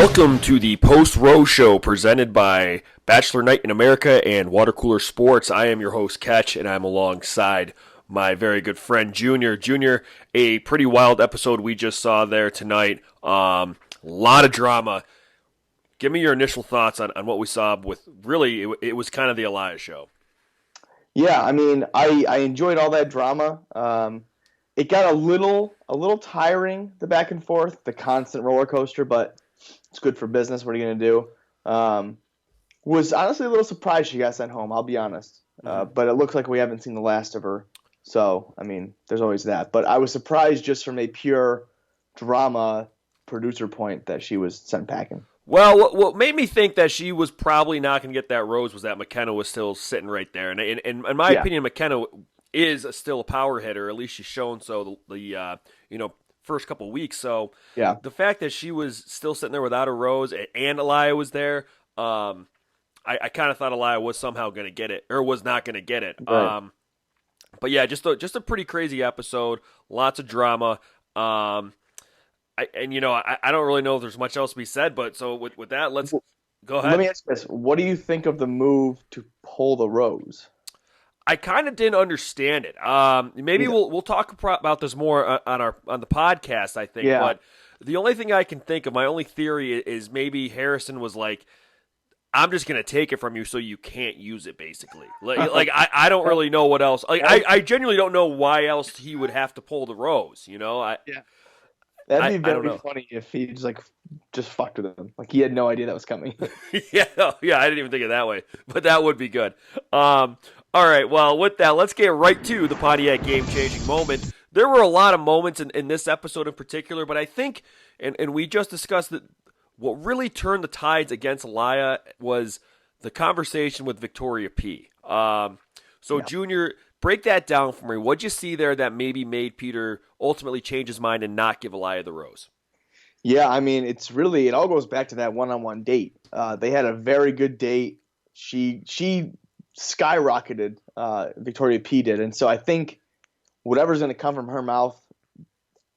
Welcome to the Post Row Show presented by Bachelor Night in America and Water Cooler Sports. I am your host, Ketch, and I'm alongside my very good friend, Junior. Junior, a pretty wild episode we just saw there tonight. A lot of drama. Give me your initial thoughts on what we saw with, really, it was kind of the Elias show. Yeah, I mean, I enjoyed all that drama. It got a little tiring, the back and forth, the constant roller coaster, but it's good for business. What are you going to do? Was honestly a little surprised she got sent home, I'll be honest. But it looks like we haven't seen the last of her. So, I mean, there's always that. But I was surprised just from a pure drama producer point that she was sent packing. Well, what made me think that she was probably not going to get that rose was that McKenna was still sitting right there. And in my opinion, McKenna is still a power hitter. At least she's shown so the first couple of weeks. So the fact that she was still sitting there without a rose and Elia was there, I kind of thought Elia was somehow going to get it or was not going to get it. Right. But yeah, just a pretty crazy episode. Lots of drama. I don't really know if there's much else to be said, but so with that, let's go ahead. Let me ask you this. What do you think of the move to pull the rose? I kind of didn't understand it. Maybe we'll talk about this more on the podcast, I think. Yeah. But the only thing I can think of, my only theory is maybe Harrison was like, I'm just going to take it from you so you can't use it, basically. I don't really know what else. I genuinely don't know why else he would have to pull the rose, That'd be very funny if he just fucked with him. Like he had no idea that was coming. yeah, I didn't even think of it that way, but that would be good. All right, well, with that, let's get right to the Pontiac game-changing moment. There were a lot of moments in this episode in particular, but I think, and we just discussed that what really turned the tides against Elia was the conversation with Victoria P. Junior, break that down for me. What'd you see there that maybe made Peter ultimately change his mind and not give Elia the rose? Yeah, I mean, it all goes back to that one-on-one date. They had a very good date. She skyrocketed, Victoria P did. And so I think whatever's going to come from her mouth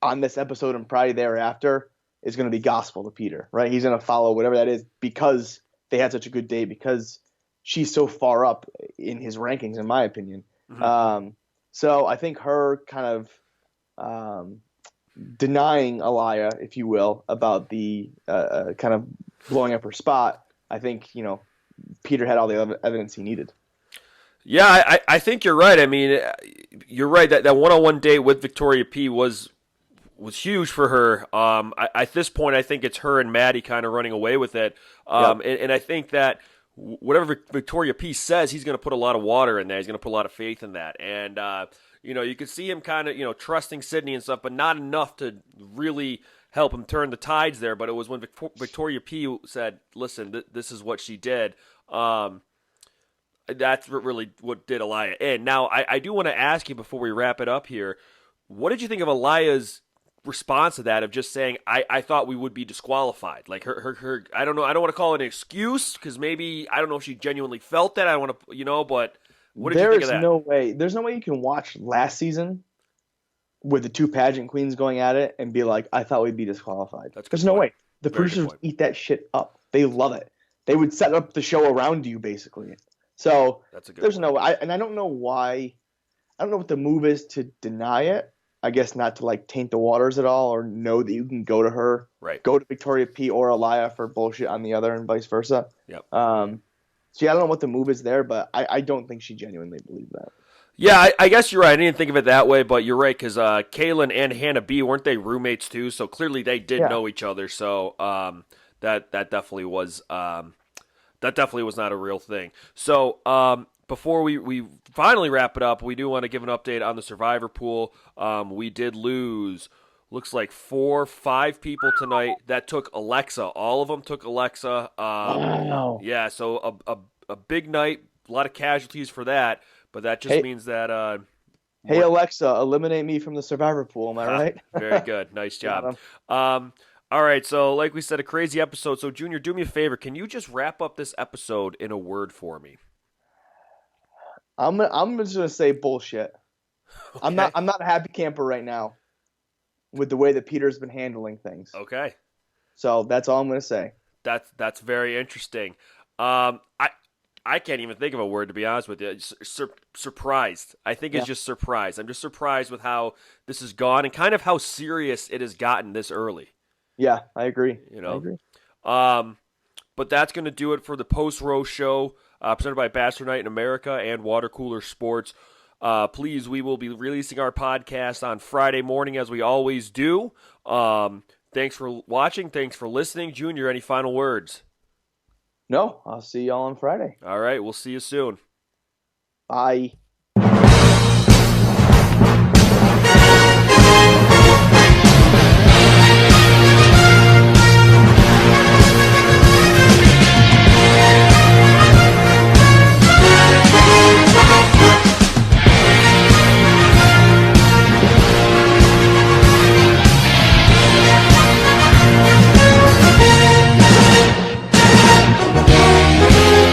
on this episode and probably thereafter is going to be gospel to Peter, right? He's going to follow whatever that is because they had such a good date, because she's so far up in his rankings, in my opinion. Mm-hmm. So I think her kind of denying Elia, if you will, about the kind of blowing up her spot, I think, Peter had all the evidence he needed. Yeah, I think you're right. I mean, you're right that one-on-one date with Victoria P was huge for her. At this point, I think it's her and Maddie kind of running away with it. And I think that whatever Victoria P says, he's going to put a lot of water in that. He's going to put a lot of faith in that. And, you could see him kind of, trusting Sydney and stuff, but not enough to really help him turn the tides there. But it was when Victoria P said, listen, this is what she did. That's really what did Elia in. Now, I do want to ask you before we wrap it up here, what did you think of Elia's response to that, of just saying, I thought we would be disqualified? Like her I don't know, I don't want to call it an excuse, because maybe, I don't know if she genuinely felt that. I don't want to, but what did you think of that? There's no way you can watch last season with the two pageant queens going at it and be like, I thought we'd be disqualified. There's no way. The producers eat that shit up. They love it. They would set up the show around you, basically. So there's no way. And I don't know why. I don't know what the move is to deny it. I guess not to taint the waters at all, or know that you can go to her, go to Victoria P or Elia for bullshit on the other, and vice versa. Yep. So yeah, I don't know what the move is there, but I don't think she genuinely believed that. Yeah, I guess you're right. I didn't think of it that way, but you're right, because Kaylin and Hannah B, weren't they roommates too? So clearly they did know each other. So that definitely was not a real thing. So before we finally wrap it up, we do want to give an update on the Survivor pool. We did lose, looks like 5 people tonight that took Alexa. All of them took Alexa. Wow. Yeah, so a big night, a lot of casualties for that, but that just means that... hey, Alexa, eliminate me from the Survivor pool, am I right? Very good. Nice job. All right, so like we said, a crazy episode. So, Junior, do me a favor. Can you just wrap up this episode in a word for me? I'm just gonna say bullshit. Okay. I'm not a happy camper right now with the way that Peter's been handling things. Okay. So that's all I'm going to say. That's very interesting. I can't even think of a word to be honest with you. Surprised. I think it's Yeah, just surprised. I'm just surprised with how this has gone and kind of how serious it has gotten this early. yeah, I agree. You I know. agree. Um, but that's going to do it for the post row show presented by Bachelor Night in America and Water Cooler Sports. Please, we will be releasing our podcast on Friday morning as we always do. Thanks for watching. Thanks for listening. Junior, any final words? No, I'll see y'all on Friday. All right, we'll see you soon. Bye.